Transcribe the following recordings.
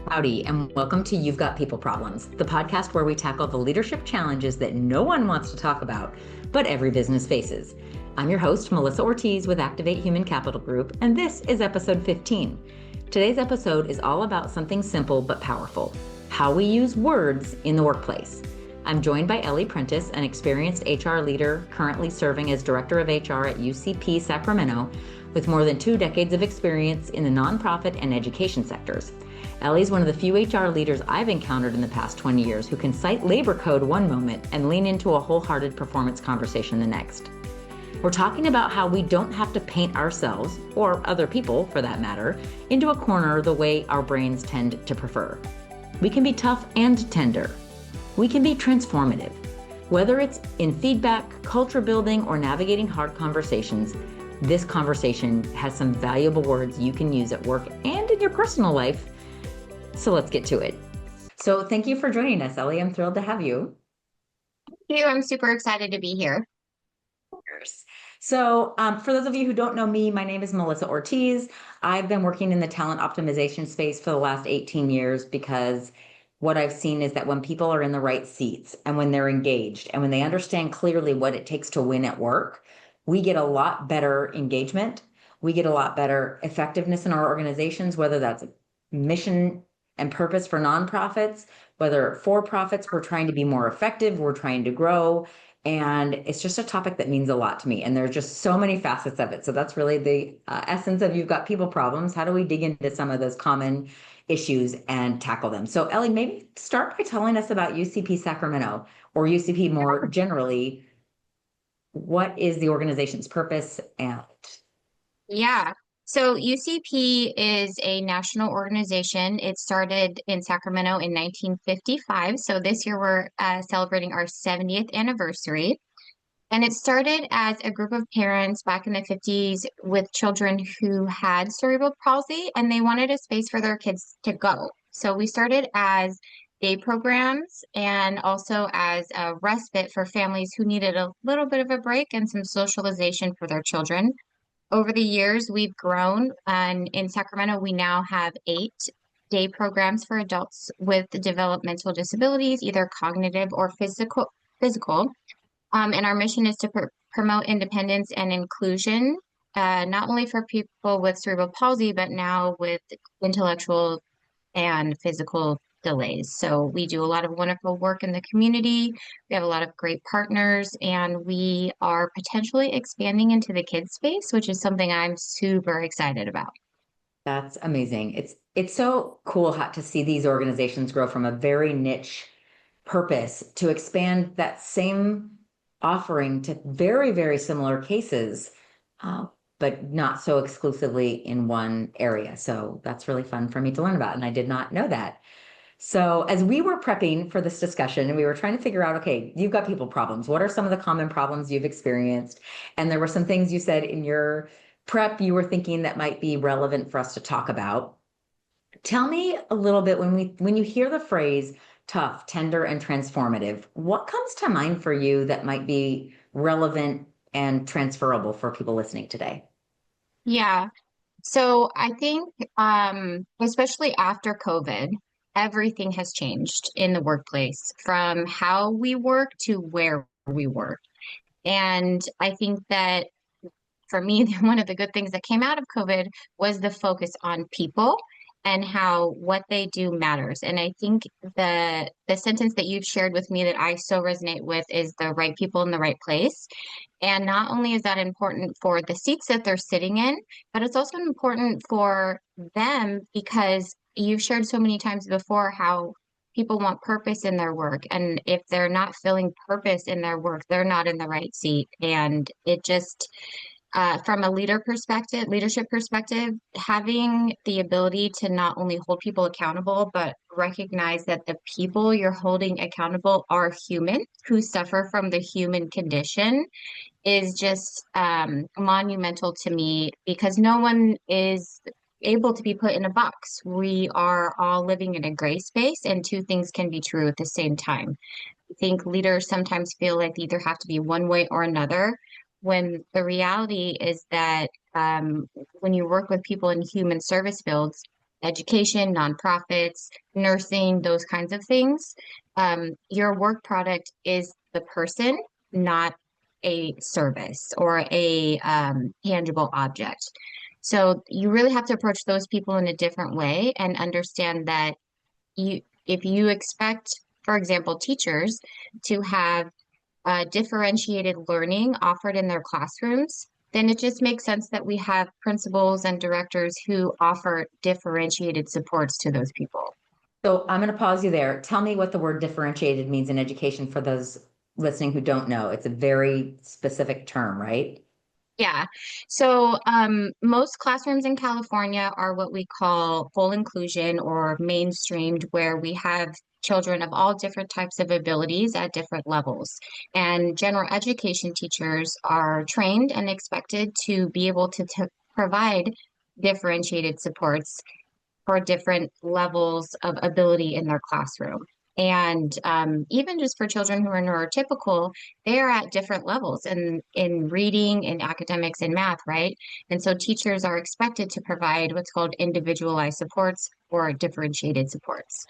Howdy, and welcome to You've Got People Problems, the podcast where we tackle the leadership challenges that no one wants to talk about, but every business faces. I'm your host, Melissa Ortiz with Activate Human Capital Group, and this is episode 15. Today's episode is all about something simple but powerful: how we use words in the workplace. I'm joined by Ellie Prentice, an experienced HR leader currently serving as Director of HR at UCP Sacramento, with more than 2 decades of experience in the nonprofit and education sectors. Ellie's one of the few HR leaders I've encountered in the past 20 years who can cite labor code one moment and lean into a wholehearted performance conversation the next. We're talking about how we don't have to paint ourselves, or other people for that matter, into a corner the way our brains tend to prefer. We can be tough and tender. We can be transformative. Whether it's in feedback, culture building, or navigating hard conversations, this conversation has some valuable words you can use at work and in your personal life. So let's get to it. So thank you for joining us, Ellie. I'm thrilled to have you. Thank you. I'm super excited to be here. So for those of you who don't know me, my name is Melissa Ortiz. I've been working in the talent optimization space for the last 18 years because what I've seen is that when people are in the right seats and when they're engaged and when they understand clearly what it takes to win at work, we get a lot better engagement. We get a lot better effectiveness in our organizations, whether that's mission and purpose for nonprofits, whether for profits, we're trying to be more effective, we're trying to grow. And it's just a topic that means a lot to me. And there's just so many facets of it. So that's really the essence of You've Got People Problems. How do we dig into some of those common issues and tackle them? So Ellie, maybe start by telling us about UCP Sacramento, or UCP more generally. What is the organization's purpose? And Yeah. So UCP is a national organization. It started in Sacramento in 1955. So this year we're celebrating our 70th anniversary. And it started as a group of parents back in the 50s with children who had cerebral palsy, and they wanted a space for their kids to go. So we started as day programs and also as a respite for families who needed a little bit of a break and some socialization for their children. Over the years, we've grown, and in Sacramento, we now have 8 day programs for adults with developmental disabilities, either cognitive or physical. And our mission is to promote independence and inclusion, not only for people with cerebral palsy, but now with intellectual and physical delays. So we do a lot of wonderful work in the community. We have a lot of great partners, and we are potentially expanding into the kids space, which is something I'm super excited about. that's amazing. It's so cool to see these organizations grow from a very niche purpose to expand that same offering to very, very similar cases, but not so exclusively in one area. So that's really fun for me to learn about, and I did not know that. So as we were prepping for this discussion and we were trying to figure out, okay, you've got people problems. What are some of the common problems you've experienced? And there were some things you said in your prep you were thinking that might be relevant for us to talk about. Tell me a little bit, when you hear the phrase tough, tender, and transformative, what comes to mind for you that might be relevant and transferable for people listening today? Yeah. So I think, especially after COVID, everything has changed in the workplace from how we work to where we work. And I think that for me, one of the good things that came out of COVID was the focus on people and how what they do matters. And I think the sentence that you've shared with me that I so resonate with is the right people in the right place. And not only is that important for the seats that they're sitting in, but it's also important for them because you've shared so many times before how people want purpose in their work. And if they're not feeling purpose in their work, they're not in the right seat. And it just from a leadership perspective, having the ability to not only hold people accountable, but recognize that the people you're holding accountable are human who suffer from the human condition is just monumental to me because no one is able to be put in a box. We are all living in a gray space, and two things can be true at the same time. I think leaders sometimes feel like they either have to be one way or another, when the reality is that when you work with people in human service fields, education, nonprofits, nursing, those kinds of things. Your work product is the person, not a service or a tangible object. So you really have to approach those people in a different way and understand that if you expect, for example, teachers to have differentiated learning offered in their classrooms, then it just makes sense that we have principals and directors who offer differentiated supports to those people. So I'm going to pause you there. Tell me what the word differentiated means in education for those listening who don't know. It's a very specific term, right? Yeah. So most classrooms in California are what we call full inclusion or mainstreamed, where we have children of all different types of abilities at different levels. And general education teachers are trained and expected to be able to provide differentiated supports for different levels of ability in their classroom. And even just for children who are neurotypical, they are at different levels in reading, in academics, and math, right? And so teachers are expected to provide what's called individualized supports or differentiated supports.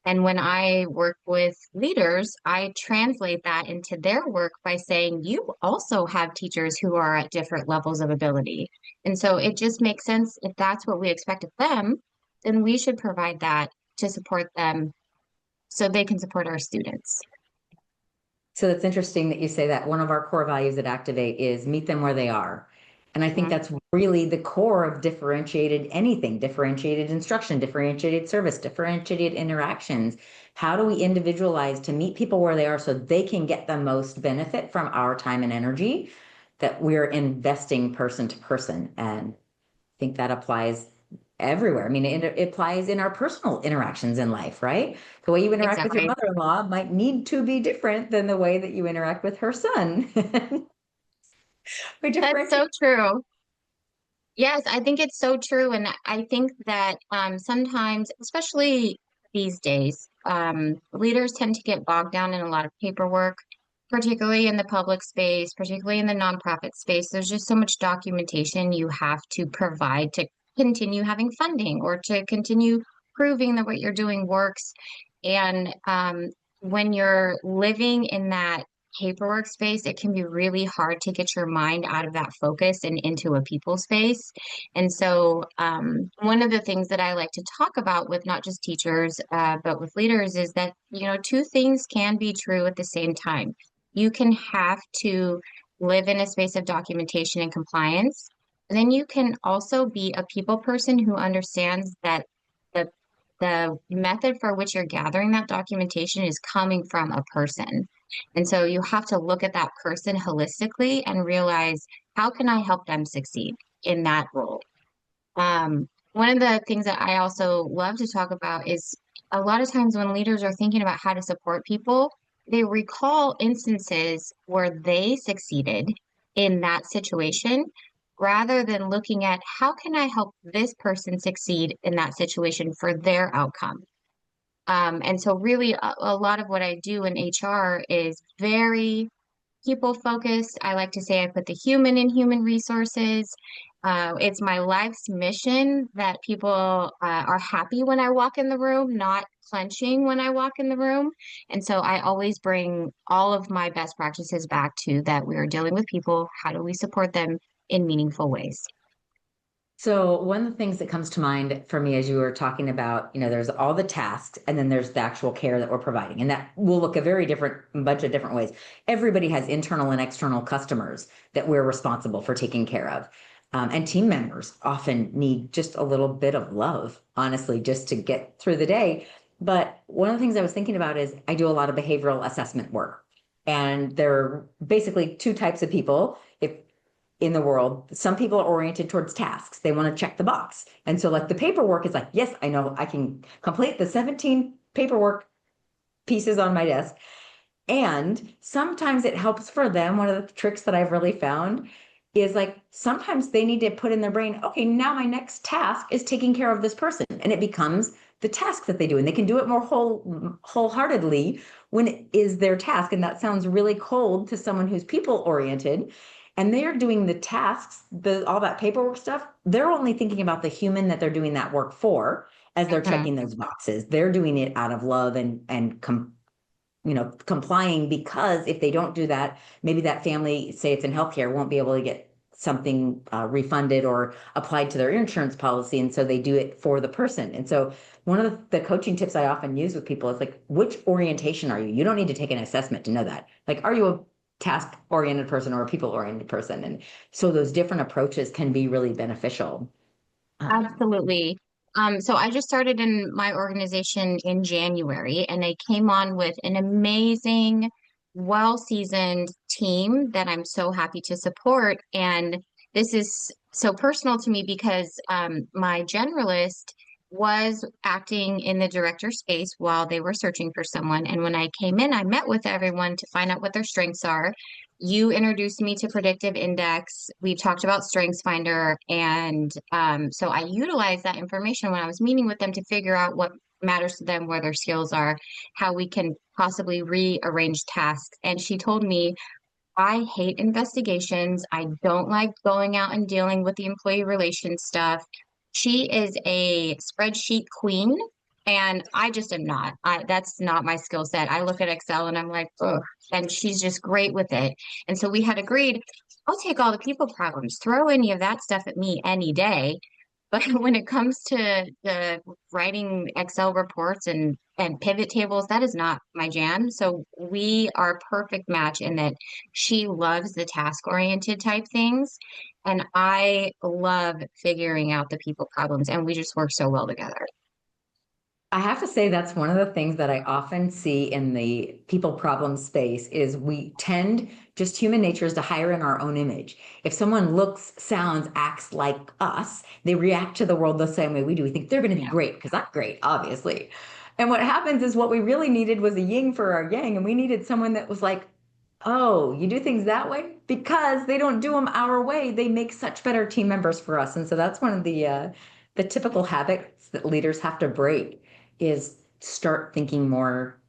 And when I work with leaders, I translate that into their work by saying, you also have teachers who are at different levels of ability. And so it just makes sense if that's what we expect of them, then we should provide that to support them so they can support our students. So it's interesting that you say that. One of our core values at Activate is meet them where they are. And I think Mhm. that's really the core of differentiated anything, differentiated instruction, differentiated service, differentiated interactions. How do we individualize to meet people where they are so they can get the most benefit from our time and energy that we're investing person to person? And I think that applies everywhere. I mean, it applies in our personal interactions in life, right? The way you interact with your Exactly. mother-in-law might need to be different than the way that you interact with her son. We That's differentiate. so true. Yes, I think it's so true. And I think that sometimes, especially these days, leaders tend to get bogged down in a lot of paperwork, particularly in the public space, particularly in the nonprofit space. There's just so much documentation you have to provide to continue having funding or to continue proving that what you're doing works. And when you're living in that paperwork space, it can be really hard to get your mind out of that focus and into a people space. And so, one of the things that I like to talk about with not just teachers, but with leaders is that, two things can be true at the same time. You can have to live in a space of documentation and compliance. And then you can also be a people person who understands that the the method for which you're gathering that documentation is coming from a person. And so you have to look at that person holistically and realize, how can I help them succeed in that role? One of the things that I also love to talk about is a lot of times when leaders are thinking about how to support people, they recall instances where they succeeded in that situation rather than looking at, how can I help this person succeed in that situation for their outcome? And so really a lot of what I do in HR is very people focused. I like to say I put the human in human resources. It's my life's mission that people are happy when I walk in the room, not clenching when I walk in the room. And so I always bring all of my best practices back to that we are dealing with people. How do we support them in meaningful ways? So one of the things that comes to mind for me as you were talking about, there's all the tasks and then there's the actual care that we're providing. And that will look a very different bunch of different ways. Everybody has internal and external customers that we're responsible for taking care of. And team members often need just a little bit of love, honestly, just to get through the day. But one of the things I was thinking about is I do a lot of behavioral assessment work. And there are basically two types of people. If in the world, some people are oriented towards tasks. They want to check the box. And so like the paperwork is like, yes, I know I can complete the 17 paperwork pieces on my desk. And sometimes it helps for them. One of the tricks that I've really found is like sometimes they need to put in their brain, okay, now my next task is taking care of this person. And it becomes the task that they do. And they can do it more wholeheartedly when it is their task. And that sounds really cold to someone who's people oriented. And they're doing the tasks, all that paperwork stuff. They're only thinking about the human that they're doing that work for. as they're Mhm. checking those boxes. They're doing it out of love and complying, because if they don't do that, maybe that family, say it's in healthcare, won't be able to get something refunded or applied to their insurance policy. And so they do it for the person. And so one of the coaching tips I often use with people is like, which orientation are you? You don't need to take an assessment to know that. Like, are you a task oriented person or a people oriented person? And so those different approaches can be really beneficial. Absolutely. So I just started in my organization in January, and I came on with an amazing, well-seasoned team that I'm so happy to support. And this is so personal to me because my generalist was acting in the director space while they were searching for someone. And when I came in, I met with everyone to find out what their strengths are. You introduced me to Predictive Index. We talked about Strengths Finder. And so I utilized that information when I was meeting with them to figure out what matters to them, where their skills are, how we can possibly rearrange tasks. And she told me, I hate investigations. I don't like going out and dealing with the employee relations stuff. She is a spreadsheet queen, and I just am not. That's not my skill set. I look at Excel and I'm like, ugh, and she's just great with it. And so we had agreed, I'll take all the people problems, throw any of that stuff at me any day. But when it comes to the writing Excel reports and pivot tables, that is not my jam. So we are a perfect match in that she loves the task-oriented type things, and I love figuring out the people problems, and we just work so well together. I have to say that's one of the things that I often see in the people problem space is we tend, just human nature is to hire in our own image. If someone looks, sounds, acts like us, they react to the world the same way we do. We think they're going to be Yeah. great because I'm great, obviously. And what happens is what we really needed was a yin for our yang, and we needed someone that was like, oh, you do things that way? Because they don't do them our way. They make such better team members for us. And so that's one of the typical habits that leaders have to break is start thinking more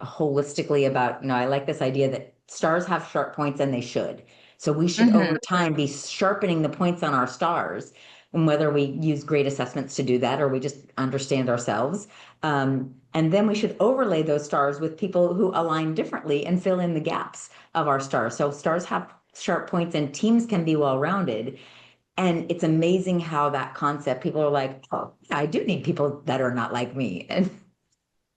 holistically about, I like this idea that stars have sharp points and they should. So we should Hmm. over time be sharpening the points on our stars, and whether we use great assessments to do that or we just understand ourselves. And then we should overlay those stars with people who align differently and fill in the gaps of our stars. So stars have sharp points and teams can be well-rounded. And it's amazing how that concept, people are like, oh, I do need people that are not like me. And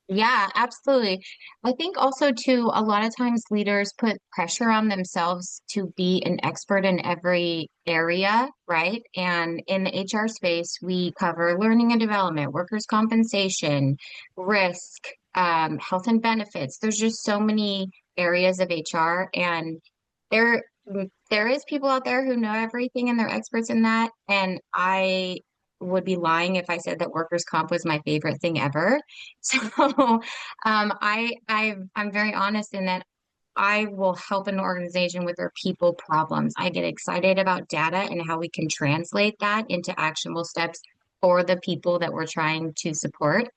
Yeah, absolutely. I think also too, a lot of times leaders put pressure on themselves to be an expert in every area, right? And in the HR space, we cover learning and development, workers' compensation, risk, health and benefits. There's just so many areas of HR, and there there is people out there who know everything and they're experts in that. And I would be lying if I said that workers' comp was my favorite thing ever. So I'm very honest in that I will help an organization with their people problems. I get excited about data and how we can translate that into actionable steps for the people that we're trying to support.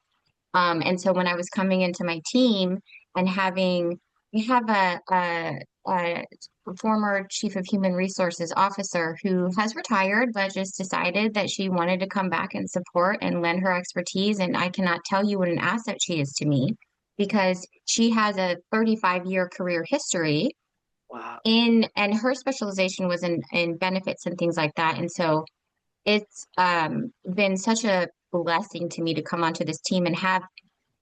And so when I was coming into my team and we have a former chief of human resources officer who has retired, but just decided that she wanted to come back and support and lend her expertise. And I cannot tell you what an asset she is to me because she has a 35-year career history wow. and her specialization was in benefits and things like that. And so it's been such a blessing to me to come onto this team and have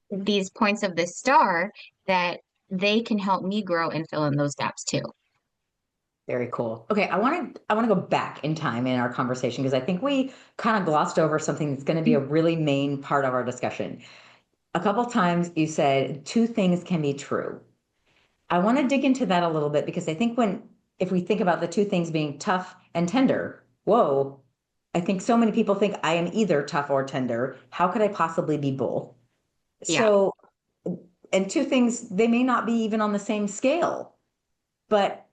these points of the star that they can help me grow and fill in those gaps too. Very cool. Okay, I want to go back in time in our conversation because I think we kind of glossed over something that's going to be a really main part of our discussion. A couple times you said two things can be true. I want to dig into that a little bit because I think if we think about the two things being tough and tender, whoa, I think so many people think I am either tough or tender. How could I possibly be both? Yeah. So, and two things, they may not be even on the same scale, but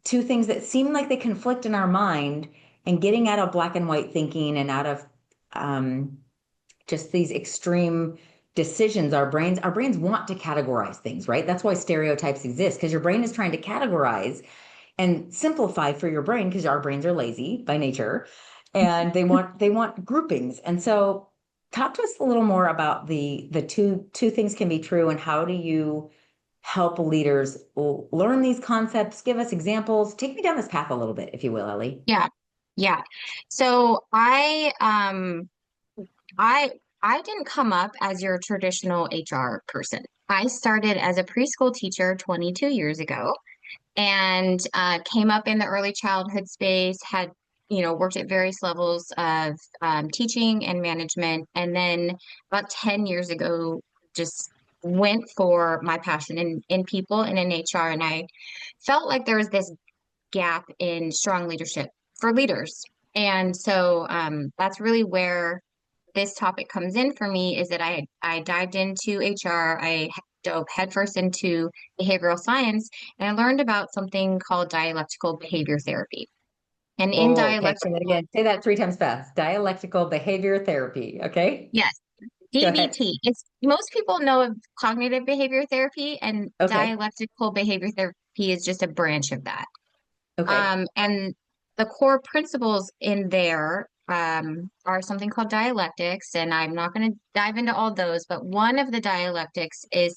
two things that seem like they conflict in our mind, and getting out of black and white thinking and out of um, just these extreme decisions. Our brains want to categorize things, right? That's why stereotypes exist, because your brain is trying to categorize and simplify for your brain, because our brains are lazy by nature and they want groupings. And so talk to us a little more about the two things can be true, and how do you help leaders learn these concepts? Give us examples. Take me down this path a little bit, if you will, Ellie. Yeah. Yeah. So I didn't come up as your traditional HR person. I started as a preschool teacher 22 years ago and came up in the early childhood space, had, worked at various levels of teaching and management. And then about 10 years ago, just went for my passion in people and in HR. And I felt like there was this gap in strong leadership for leaders. And so that's really where this topic comes in for me, is that I dived into HR. I dove headfirst into behavioral science, and I learned about something called dialectical behavior therapy. And in Oh, okay. Say that dialectical, again. Say that three times fast. Dialectical behavior therapy. Okay. yes, Go ahead. DBT. It's most people know of cognitive behavior therapy, and Okay. dialectical behavior therapy is just a branch of that. Okay. And the core principles in there are something called dialectics, and I'm not going to dive into all those, but one of the dialectics is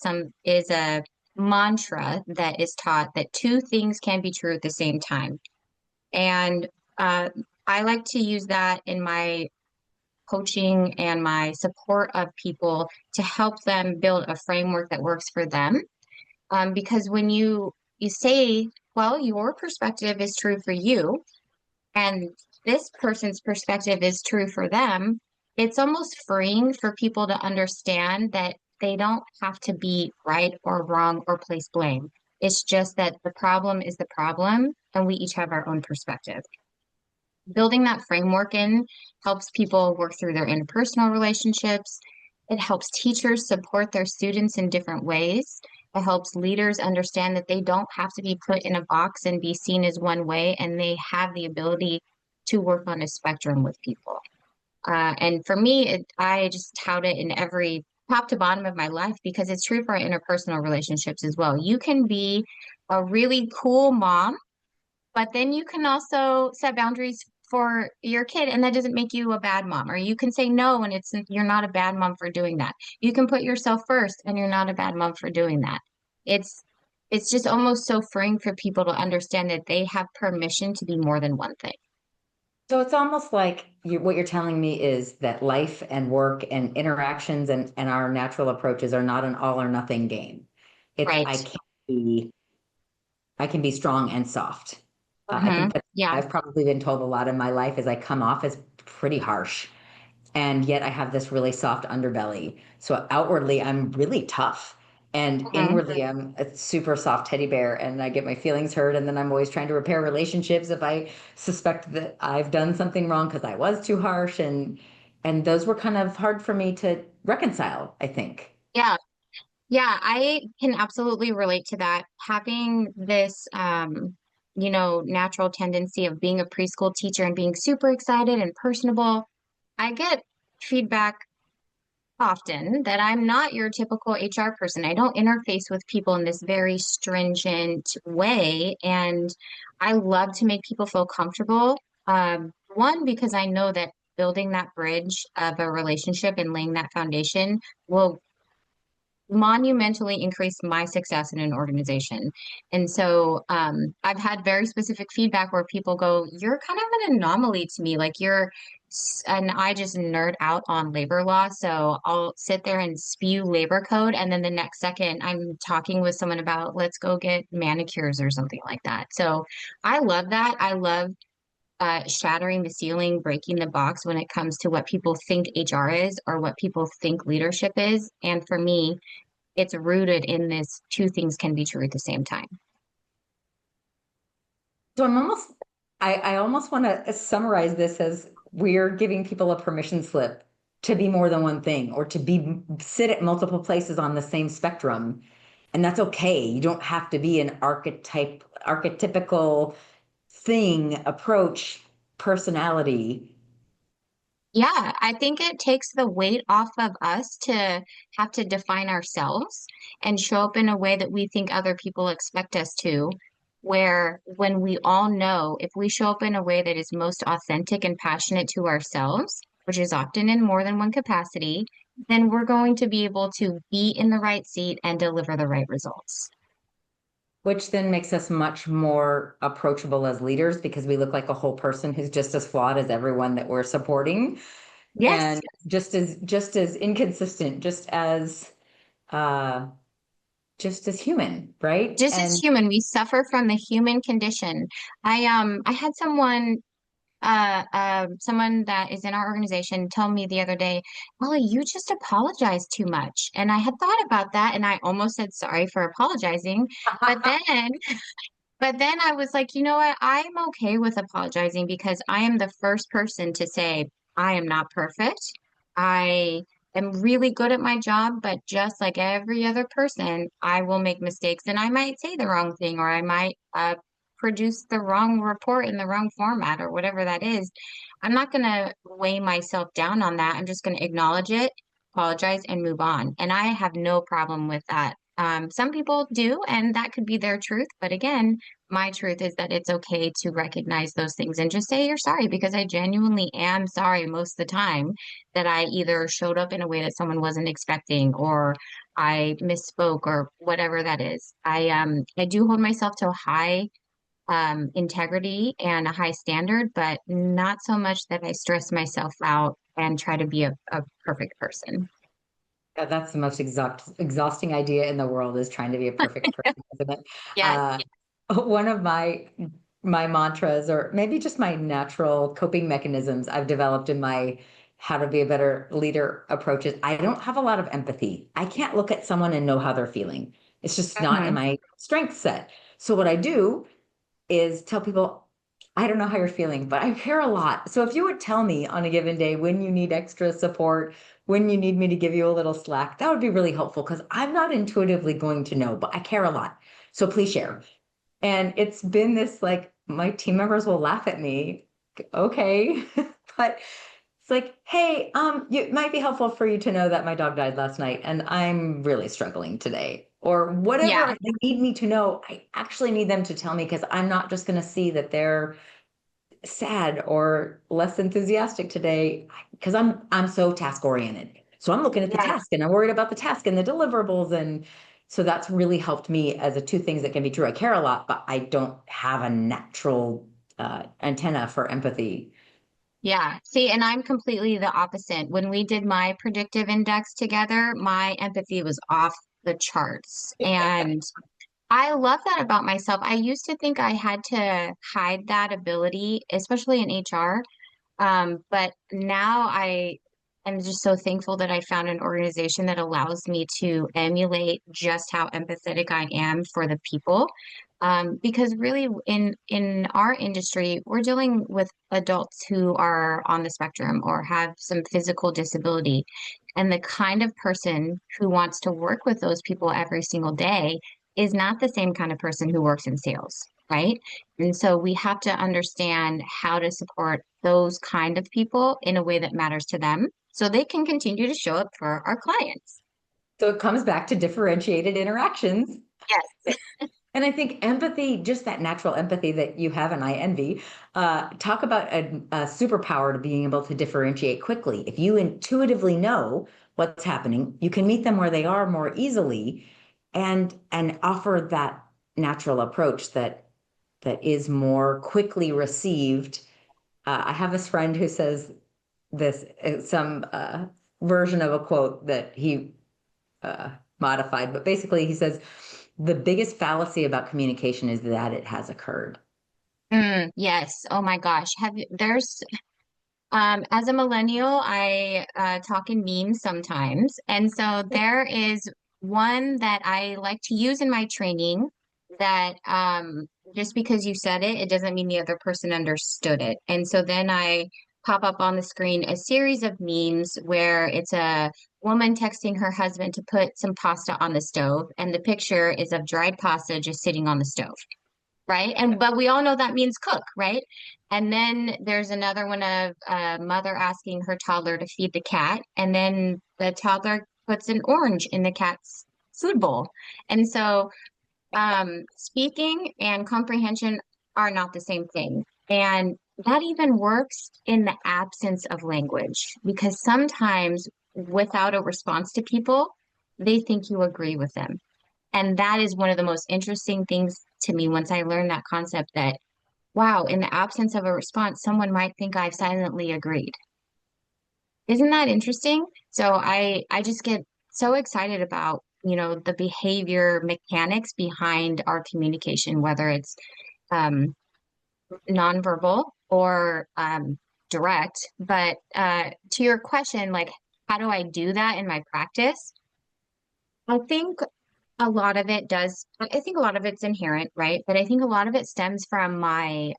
a mantra that is taught that two things can be true at the same time. And uh, I like to use that in my coaching and my support of people to help them build a framework that works for them. Because when you say, well, your perspective is true for you, and this person's perspective is true for them, it's almost freeing for people to understand that they don't have to be right or wrong or place blame. It's just that the problem is the problem, and we each have our own perspective. Building that framework in helps people work through their interpersonal relationships. It helps teachers support their students in different ways. It helps leaders understand that they don't have to be put in a box and be seen as one way, and they have the ability to work on a spectrum with people. And for me, I just tout it in every top to bottom of my life because it's true for our interpersonal relationships as well. You can be a really cool mom, but then you can also set boundaries for your kid, and that doesn't make you a bad mom. Or you can say no, and you're not a bad mom for doing that. You can put yourself first, and you're not a bad mom for doing that. It's it's just almost so freeing for people to understand that they have permission to be more than one thing. So it's almost like what you're telling me is that life and work and interactions and our natural approaches are not an all or nothing game. It's Right. be I can be strong and soft. I Hmm. think that Yeah. I've probably been told a lot in my life is I come off as pretty harsh, and yet I have this really soft underbelly. So outwardly, I'm really tough. And Hmm. inwardly, I'm a super soft teddy bear, and I get my feelings hurt. And then I'm always trying to repair relationships if I suspect that I've done something wrong because I was too harsh. And those were kind of hard for me to reconcile, I think. Yeah. Yeah, I can absolutely relate to that. Having this, natural tendency of being a preschool teacher and being super excited and personable, I get feedback often that I'm not your typical HR person. I don't interface with people in this very stringent way, and I love to make people feel comfortable. One, because I know that building that bridge of a relationship and laying that foundation will monumentally increased my success in an organization. And so I've had very specific feedback where people go, "You're kind of an anomaly to me. And I just nerd out on labor law. So I'll sit there and spew labor code. And then the next second, I'm talking with someone about, let's go get manicures or something like that. So I love that. I love shattering the ceiling, breaking the box when it comes to what people think HR is or what people think leadership is. And for me, it's rooted in this two things can be true at the same time. So I almost want to summarize this as we're giving people a permission slip to be more than one thing, or to sit at multiple places on the same spectrum. And that's okay. You don't have to be an archetypical thing, approach, personality. Yeah, I think it takes the weight off of us to have to define ourselves and show up in a way that we think other people expect us to. Where when we all know if we show up in a way that is most authentic and passionate to ourselves, which is often in more than one capacity, then we're going to be able to be in the right seat and deliver the right results. Which then makes us much more approachable as leaders because we look like a whole person who's just as flawed as everyone that we're supporting, Yes, and just as inconsistent, uh just as human, right? just as And human, we suffer from the human condition. I had someone that is in our organization told me the other day, Ellie, you just apologize too much. And I had thought about that and I almost said sorry for apologizing. But then But then I was like, you know what? I'm okay with apologizing because I am the first person to say, I am not perfect. I am really good at my job, but just like every other person, I will make mistakes and I might say the wrong thing or I might produce the wrong report in the wrong format or whatever that is. I'm not going to weigh myself down on that. I'm just going to acknowledge it, apologize, and move on. And I have no problem with that. Some people do, and that could be their truth. But again, my truth is that it's okay to recognize those things and just say you're sorry because I genuinely am sorry most of the time that I either showed up in a way that someone wasn't expecting or I misspoke or whatever that is. I do hold myself to a high integrity and a high standard, but not so much that I stress myself out and try to be a perfect person. yeah, that's the most exhausting idea in the world, is trying to be a perfect person, isn't it? Yes. Uh, one of my mantras, or maybe just my natural coping mechanisms I've developed in my how to be a better leader approaches, I don't have a lot of empathy. I can't look at someone and know how they're feeling. It's just not in Mhm. my strength set. So what I do is tell people, I don't know how you're feeling, but I care a lot. So if you would tell me on a given day when you need extra support, when you need me to give you a little slack, that would be really helpful because I'm not intuitively going to know, but I care a lot. So please share. And it's been this, like, my team members will laugh at me. Okay. But it's like, hey, it might be helpful for you to know that my dog died last night and I'm really struggling today. Or Yeah. whatever they need me to know, I actually need them to tell me because I'm not just going to see that they're sad or less enthusiastic today because I'm so task oriented. So I'm looking at the Yeah. task and I'm worried about the task and the deliverables. And so that's really helped me as a two things that can be true. I care a lot, but I don't have a natural antenna for empathy. Yeah. See, and I'm completely the opposite. When we did my predictive index together, my empathy was off the charts. And I love that about myself. I used to think I had to hide that ability, especially in HR. But now I am just so thankful that I found an organization that allows me to emulate just how empathetic I am for the people. Because really in our industry, we're dealing with adults who are on the spectrum or have some physical disability. And the kind of person who wants to work with those people every single day is not the same kind of person who works in sales, right? And so we have to understand how to support those kind of people in a way that matters to them so they can continue to show up for our clients. So it comes back to differentiated interactions. Yes. And I think empathy, just that natural empathy that you have, and I envy, talk about a superpower to being able to differentiate quickly. If you intuitively know what's happening, you can meet them where they are more easily and offer that natural approach that is more quickly received. I have this friend who says this, some version of a quote that he modified, but basically he says, the biggest fallacy about communication is that it has occurred. Yes. Oh my gosh. There's as a millennial, I talk in memes sometimes. And so there is one that I like to use in my training that just because you said it, it doesn't mean the other person understood it. And so then I pop up on the screen a series of memes where it's a woman texting her husband to put some pasta on the stove, and the picture is of dried pasta just sitting on the stove, right? And but we all know that means cook, right? And then there's another one of a mother asking her toddler to feed the cat, and then the toddler puts an orange in the cat's food bowl. And so speaking and comprehension are not the same thing. And that even works in the absence of language because sometimes without a response to people, they think you agree with them. And that is one of the most interesting things to me once I learned that concept that, wow, in the absence of a response, someone might think I've silently agreed. Isn't that interesting? So I just get so excited about, the behavior mechanics behind our communication, whether it's um, nonverbal or direct. But to your question, like, how do I do that in my practice? I think a lot of it does, I think a lot of it's inherent, right? But I think a lot of it stems from my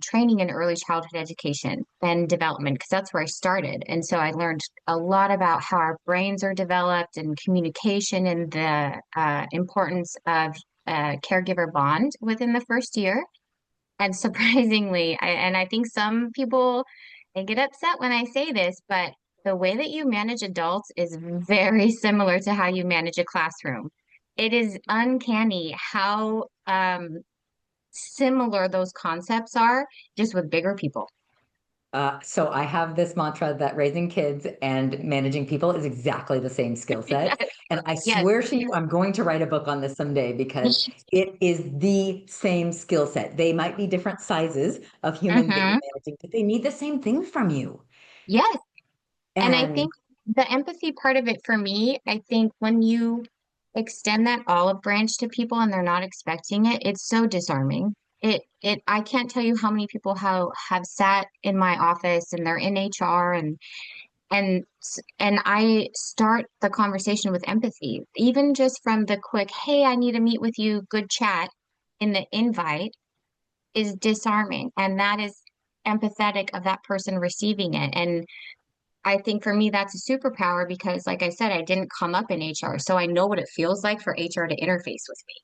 training in early childhood education and development, because that's where I started. And so I learned a lot about how our brains are developed and communication and the importance of caregiver bond within the first year. And surprisingly, and I think some people they get upset when I say this, but the way that you manage adults is very similar to how you manage a classroom. It is uncanny how similar those concepts are, just with bigger people. So I have this mantra that raising kids and managing people is exactly the same skill set. And I Yes. swear to you, I'm going to write a book on this someday because it is the same skill set. They might be different sizes of human that you're Hmm. managing, but they need the same things from you. Yes. And I And think the empathy part of it for me, I think when you extend that olive branch to people and they're not expecting it, it's so disarming. I can't tell you how many people have sat in my office and they're in HR and I start the conversation with empathy, even just from the quick, hey, I need to meet with you, good chat in the invite is disarming. And that is empathetic of that person receiving it. And I think for me, that's a superpower because, like I said, I didn't come up in HR. So I know what it feels like for HR to interface with me.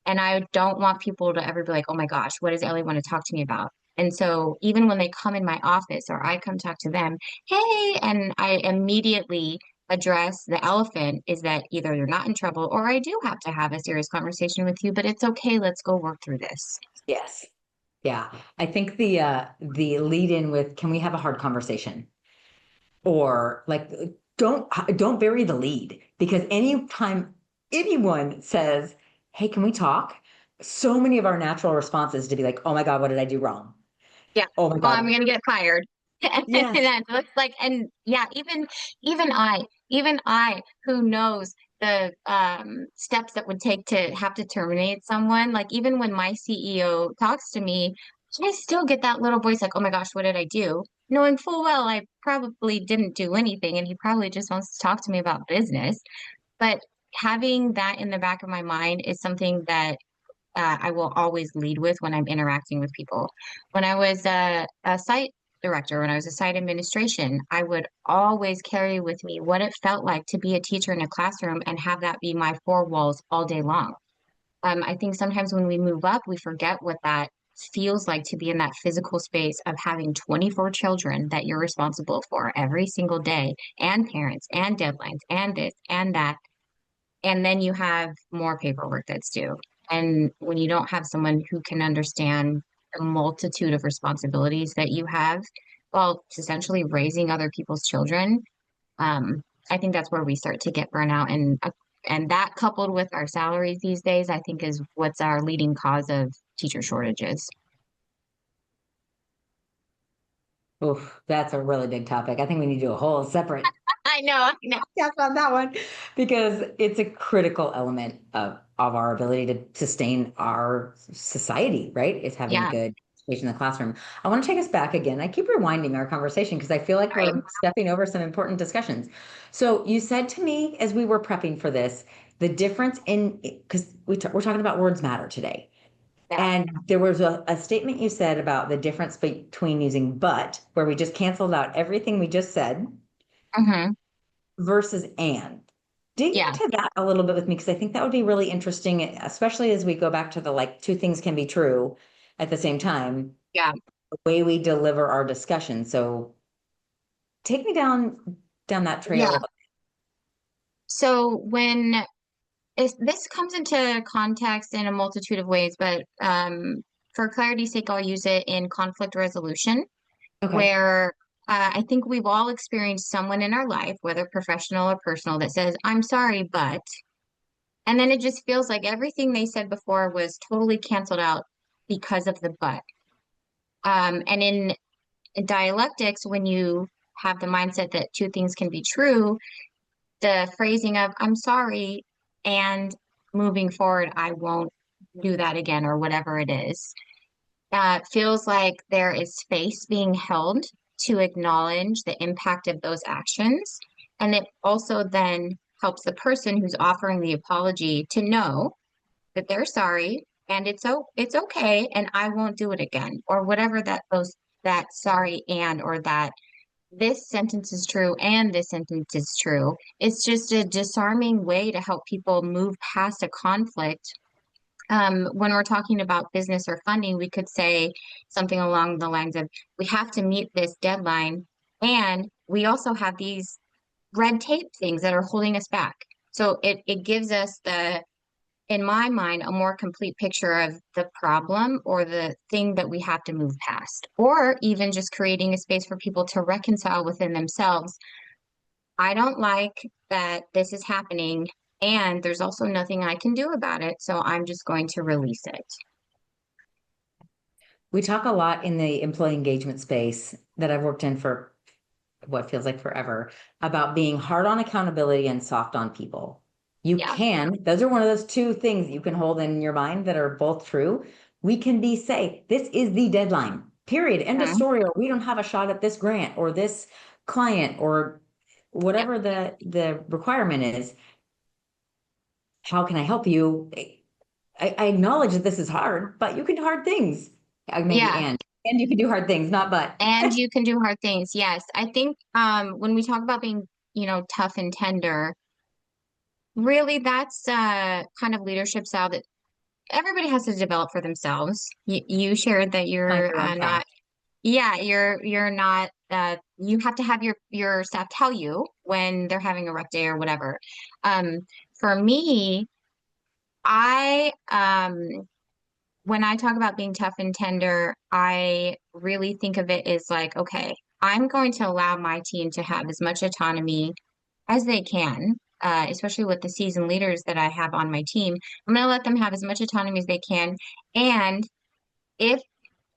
And I don't want people to ever be like, oh my gosh, what does Ellie want to talk to me about? And so even when they come in my office or I come talk to them, hey, and I immediately address the elephant is that either you're not in trouble or I do have to have a serious conversation with you, but it's okay. Let's go work through this. yes, yeah, I think the lead in with, can we have a hard conversation? Or like, don't bury the lead, because anytime anyone says, hey, can we talk? So many of our natural responses to be like, oh my God, what did I do wrong? Yeah. Oh my Oh, I'm God. gonna get fired. And Yes. that looks like, and yeah, even I who knows the steps that would take to have to terminate someone, like even when my CEO talks to me, I still get that little voice like, oh my gosh, what did I do? Knowing full well I probably didn't do anything and he probably just wants to talk to me about business. But having that in the back of my mind is something that I will always lead with when I'm interacting with people. When I was a site director, when I was a site administration, I would always carry with me what it felt like to be a teacher in a classroom and have that be my four walls all day long. I think sometimes when we move up, we forget what that feels like to be in that physical space of having 24 children that you're responsible for every single day, and parents, and deadlines, and this and that, and then you have more paperwork that's due. And when you don't have someone who can understand the multitude of responsibilities that you have, well, it's essentially raising other people's children, I think that's where we start to get burnout. And that coupled with our salaries these days, I think is what's our leading cause of teacher shortages. Oof, that's a really big topic. I think we need to do a whole separate I know. podcast on that one, because it's a critical element of our ability to sustain our society, right? Is having a Yeah, good education in the classroom. I want to take us back again. I keep rewinding our conversation because I feel like right. we're stepping over some important discussions. So you said to me as we were prepping for this, the difference in, because we're talking about words matter today. Yeah. And there was a statement you said about the difference between using but, where we just canceled out everything we just said, Hmm. versus and. Dig Yeah. into that a little bit with me, because I think that would be really interesting, especially as we go back to the like two things can be true at the same time, Yeah. the way we deliver our discussion. So take me down that Yeah. trail. So when this comes into context in a multitude of ways, but for clarity's sake, I'll use it in conflict resolution. Okay. where I think we've all experienced someone in our life, whether professional or personal, that says, I'm sorry, but, and then it just feels like everything they said before was totally canceled out because of the but. And in dialectics, when you have the mindset that two things can be true, the phrasing of I'm sorry and moving forward, I won't do that again, or whatever it is, feels like there is space being held to acknowledge the impact of those actions. And it also then helps the person who's offering the apology to know that they're sorry and it's okay and I won't do it again, or whatever that sorry and or that this sentence is true and this sentence is true. It's just a disarming way to help people move past a conflict. When we're talking about business or funding, we could say something along the lines of, we have to meet this deadline, and we also have these red tape things that are holding us back. So it gives us in my mind, a more complete picture of the problem or the thing that we have to move past, or even just creating a space for people to reconcile within themselves. I don't like that this is happening, and there's also nothing I can do about it, so I'm just going to release it. We talk a lot in the employee engagement space that I've worked in for what feels like forever about being hard on accountability and soft on people. Yeah. Those are one of those two things you can hold in your mind that are both true. We can say, this is the deadline, period, end of Mhm. story, or we don't have a shot at this grant or this client or Yep. whatever the requirement is. How can I help you? I acknowledge that this is hard, but you can do hard things. Maybe Yeah. and you can do hard things, not but. And you can do hard things. Yes. I think when we talk about being, tough and tender, really that's kind of leadership style that everybody has to develop for themselves. You shared that Find you're your own path. not, yeah, you're not, you have to have your staff tell you when they're having a rough day or whatever. Um, for me, I when I talk about being tough and tender, I really think of it as like, okay, I'm going to allow my team to have as much autonomy as they can, especially with the seasoned leaders that I have on my team. I'm going to let them have as much autonomy as they can. And if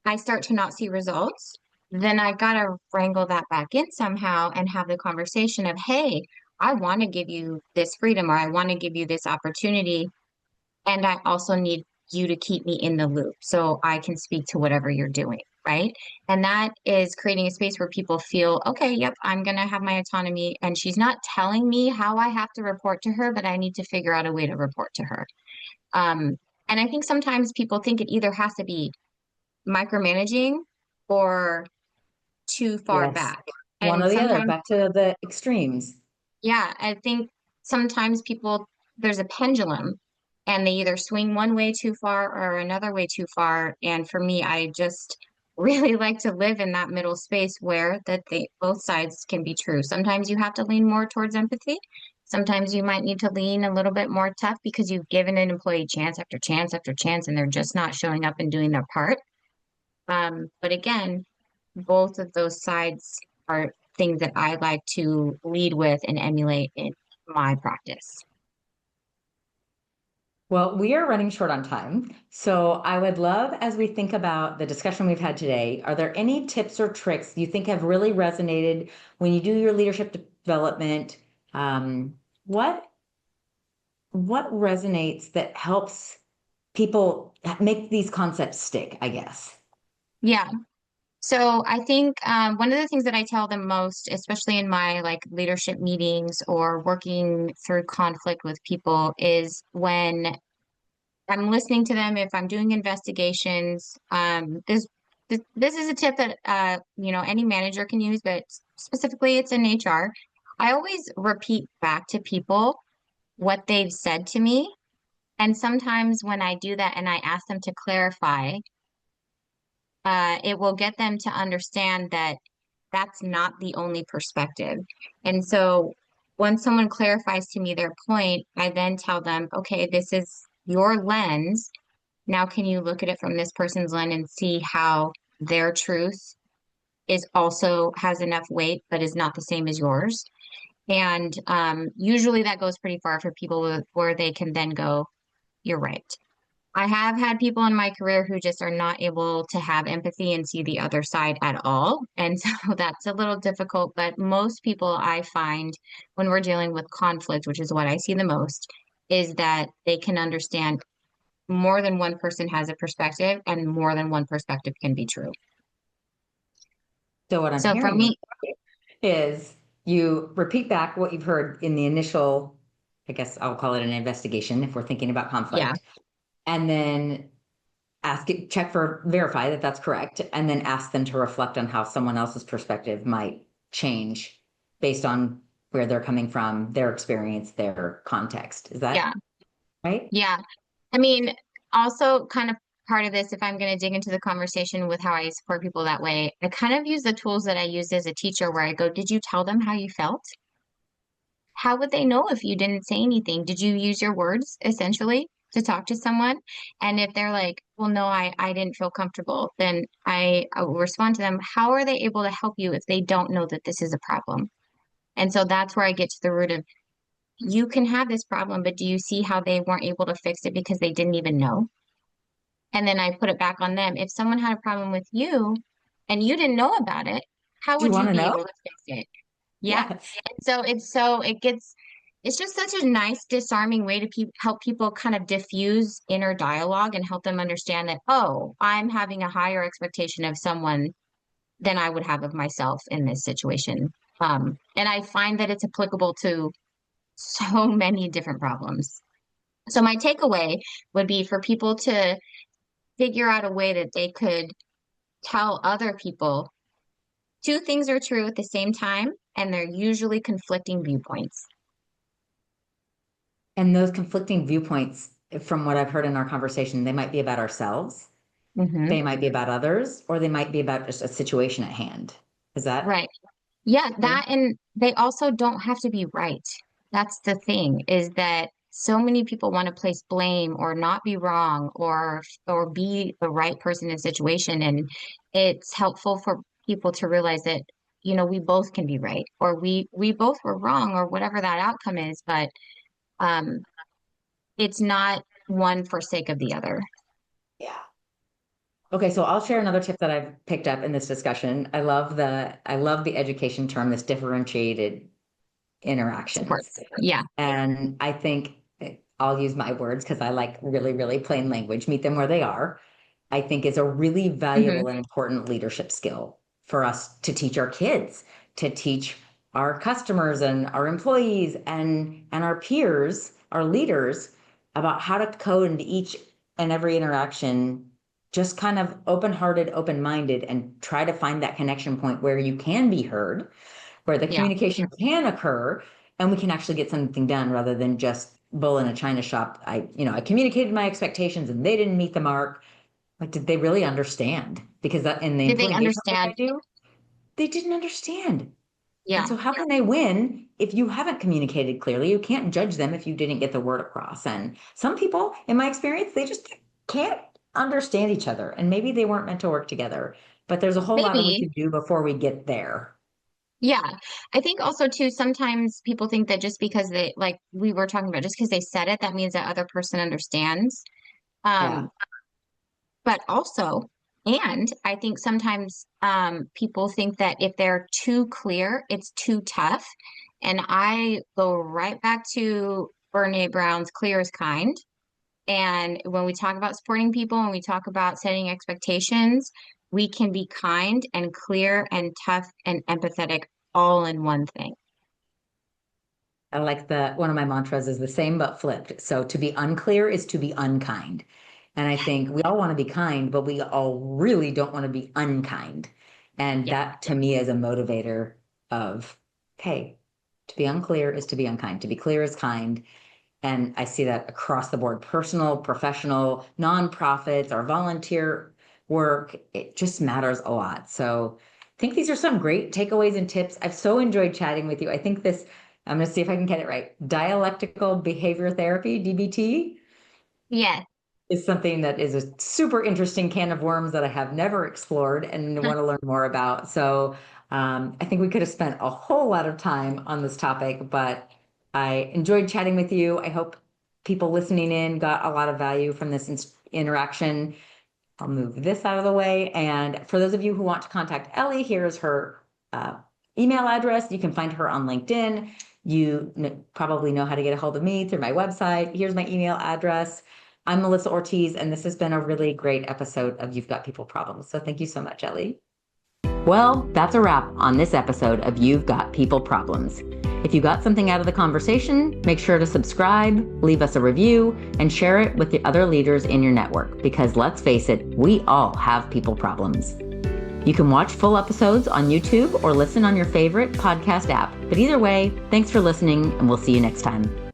I start to not see results, then I've got to wrangle that back in somehow and have the conversation of, hey, I want to give you this freedom, or I want to give you this opportunity. And I also need you to keep me in the loop so I can speak to whatever you're doing. Right. And that is creating a space where people feel, okay, yep, I'm going to have my autonomy. And she's not telling me how I have to report to her, but I need to figure out a way to report to her. Um, and I think sometimes people think it either has to be micromanaging or too far Yes. back. One And or the other, sometimes, back to the extremes. yeah, I think sometimes there's a pendulum and they either swing one way too far or another way too far. And for me, I just really like to live in that middle space where both sides can be true. Sometimes you have to lean more towards empathy. Sometimes you might need to lean a little bit more tough because you've given an employee chance after chance after chance and they're just not showing up and doing their part. But again, both of those sides are things that I like to lead with and emulate in my practice. Well, we are running short on time. So I would love, as we think about the discussion we've had today, are there any tips or tricks you think have really resonated when you do your leadership development? Um, what what resonates that helps people make these concepts stick, I guess? Yeah. So I think one of the things that I tell them most, especially in my like leadership meetings or working through conflict with people, is when I'm listening to them, if I'm doing investigations, this is a tip that any manager can use, but specifically it's in HR. I always repeat back to people what they've said to me. And sometimes when I do that and I ask them to clarify, it will get them to understand that that's not the only perspective. And so when someone clarifies to me their point, I then tell them, okay, this is your lens. Now, can you look at it from this person's lens and see how their truth is also has enough weight, but is not the same as yours. And usually that goes pretty far for people where they can then go, you're right. I have had people in my career who just are not able to have empathy and see the other side at all. And so that's a little difficult. But most people I find when we're dealing with conflict, which is what I see the most, is that they can understand more than one person has a perspective and more than one perspective can be true. So what I'm So for hearing me, is you repeat back what you've heard in the initial, I guess I'll call it an investigation if we're thinking about yeah, conflict, and then ask it, check for, verify that that's correct, and then ask them to reflect on how someone else's perspective might change based on where they're coming from, their experience, their context. Is yeah, that right? yeah. I mean, also kind of part of this, if I'm going to dig into the conversation with how I support people that way, I kind of use the tools that I used as a teacher where I go, did you tell them how you felt? How would they know if you didn't say anything? Did you use your words essentially to talk to someone? And if they're like, well, no, I didn't feel comfortable, then I will respond to them. How are they able to help you if they don't know that this is a problem? And so that's where I get to the root of you can have this problem, but do you see how they weren't able to fix it because they didn't even know? And then I put it back on them. If someone had a problem with you and you didn't know about it, how Do you would want you to be know? able to fix it? Yeah. Yes. And so it's just such a nice disarming way to help people kind of diffuse inner dialogue and help them understand that, oh, I'm having a higher expectation of someone than I would have of myself in this situation. And I find that it's applicable to so many different problems. So my takeaway would be for people to figure out a way that they could tell other people two things are true at the same time, and they're usually conflicting viewpoints. And those conflicting viewpoints, from what I've heard in our conversation, they might be about ourselves, Hmm. they might be about others, or they might be about just a situation at hand. Is that Right. Yeah, true? that and they also don't have to be right. That's the thing, is that so many people want to place blame or not be wrong or be the right person in a situation. And it's helpful for people to realize that, we both can be right or we both were wrong or whatever that outcome is, but um it's not one for sake of the other. Yeah. Okay, so I'll share another tip that I've picked up in this discussion. I love the education term, this differentiated Support. interactions. Yeah. And I think I'll use my words because I like really, really plain language, meet them where they are. I think is a really Hmm. valuable and important leadership skill for us to teach our kids, to teach our customers and our employees and our peers, our leaders about how to code into each and every interaction, just kind of open-hearted, open-minded, and try to find that connection point where you can be heard, where the Yeah. communication can occur, and we can actually get something done rather than just bull in a china shop. I communicated my expectations and they didn't meet the mark. Like, did they really understand? Because that in the Did they employee engagement work I understand? do, they didn't understand. And Yeah. so how can they win if you haven't communicated clearly? You can't judge them if you didn't get the word across. And some people, in my experience, they just can't understand each other. And maybe they weren't meant to work together. But there's a whole lot that we Maybe. could do before we get there. Yeah. I think also too, sometimes people think that just because they, like we were talking about, just because they said it, that means that other person understands. Yeah. Um, but also, and I think sometimes people think that if they're too clear, it's too tough. And I go right back to Brene Brown's Clear is Kind. And when we talk about supporting people and we talk about setting expectations, we can be kind and clear and tough and empathetic all in one thing. I like one of my mantras is the same but flipped. So to be unclear is to be unkind. And I think we all want to be kind, but we all really don't want to be unkind. And Yeah. that to me is a motivator of, hey, to be unclear is to be unkind. To be clear is kind. And I see that across the board, personal, professional, nonprofits, our volunteer work. It just matters a lot. So I think these are some great takeaways and tips. I've so enjoyed chatting with you. I think I'm going to see if I can get it right. Dialectical behavior therapy, DBT, Yes. is something that is a super interesting can of worms that I have never explored and want to learn more about. So I think we could have spent a whole lot of time on this topic, but I enjoyed chatting with you. I hope people listening in got a lot of value from this interaction. I'll move this out of the way. And for those of you who want to contact Ellie, here's her email address. You can find her on LinkedIn. You probably know how to get a hold of me through my website. Here's my email address. I'm Melissa Ortiz, and this has been a really great episode of You've Got People Problems. So thank you so much, Ellie. Well, that's a wrap on this episode of You've Got People Problems. If you got something out of the conversation, make sure to subscribe, leave us a review, and share it with the other leaders in your network, because let's face it, we all have people problems. You can watch full episodes on YouTube or listen on your favorite podcast app. But either way, thanks for listening, and we'll see you next time.